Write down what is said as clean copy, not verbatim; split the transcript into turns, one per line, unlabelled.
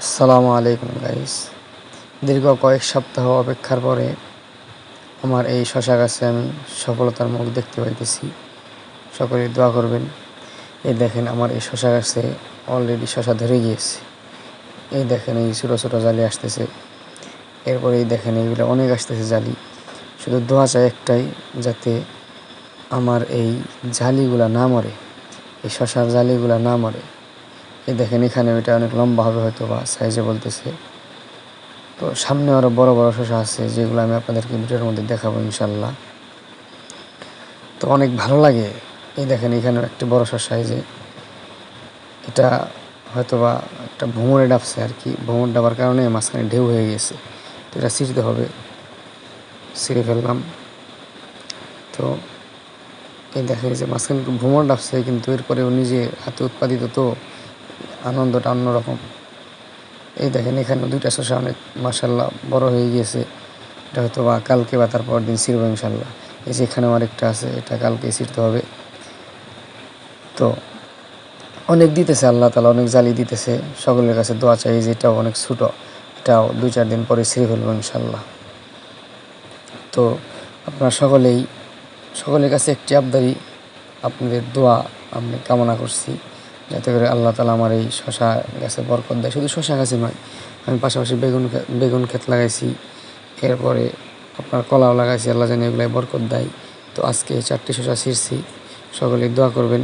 আসসালামু আলাইকুম গাইস। দীর্ঘ কয়েক সপ্তাহ অপেক্ষার পরে আমার এই শশা গাছে আমি সফলতার মুখ দেখতে পাইতেছি। সকলে দোয়া করবেন। এই দেখেন আমার এই শশা গাছে অলরেডি শশা ধরে গিয়েছে। এই দেখেন এই ছোটো ছোটো জালি আসতেছে। এরপরে এই দেখেন এইগুলো অনেক আসতেছে জালি। শুধু দোয়া চাই একটাই, যাতে আমার এই জালিগুলা না মরে, এই শশার জালিগুলা না মরে। এই দেখেন এখানে ওইটা অনেক লম্বা হবে হয়তো বা সাইজে বলতেছে। তো সামনে আরও বড় বড় শশা আছে, যেগুলো আমি আপনাদেরকে ভিডিওর মধ্যে দেখাবো ইনশাল্লাহ। তো অনেক ভালো লাগে। এই দেখেন এখানেও একটি বড় শশা, এই যে এটা হয়তো বা একটা ভ্রমণে ডাবছে আর কি। ভ্রমণ ডাবার কারণে মাঝখানে ঢেউ হয়ে গেছে, তো এটা ছিঁড়তে হবে। ছিঁড়ে ফেললাম। তো এই দেখেন যে মাঝখানে একটু ভ্রমণ ডাবছে, কিন্তু এরপরেও নিজে হাতে উৎপাদিত, তো আনন্দটা অন্যরকম। এই দেখেন এখানে দুইটা শশা অনেক মাশাল্লাহ বড় হয়ে গিয়েছে। এটা হয়তো বা কালকে বা তারপর দিন ছিঁড়বো ইনশাল্লাহ। এই যে এখানেও আরেকটা আছে, এটা কালকে ছিঁড়তে হবে। তো অনেক দিতেছে আল্লাহ তালা, অনেক জালি দিতেছে। সকলের কাছে দোয়া চাই যে এটাও অনেক ছোটো, এটাও 2-4 দিন পরে ছিঁড়ে ফেলবো ইনশাল্লাহ। তো আপনারা সকলের কাছে একটি আবদারি, আপনাদের দোয়া আমি কামনা করছি, যাতে করে আল্লাহ তালা আমার এই শশা গাছে বরকত দেয়। শুধু শশা গাছে নয়, আমি পাশাপাশি বেগুন ক্ষেত লাগাইছি, এরপরে আপনার কলাও লাগাইছি। আল্লাহ জানি এগুলাই বরকত দেয়। তো আজকে 4টি শশা ছিঁড়ছি। সকলে দোয়া করবেন।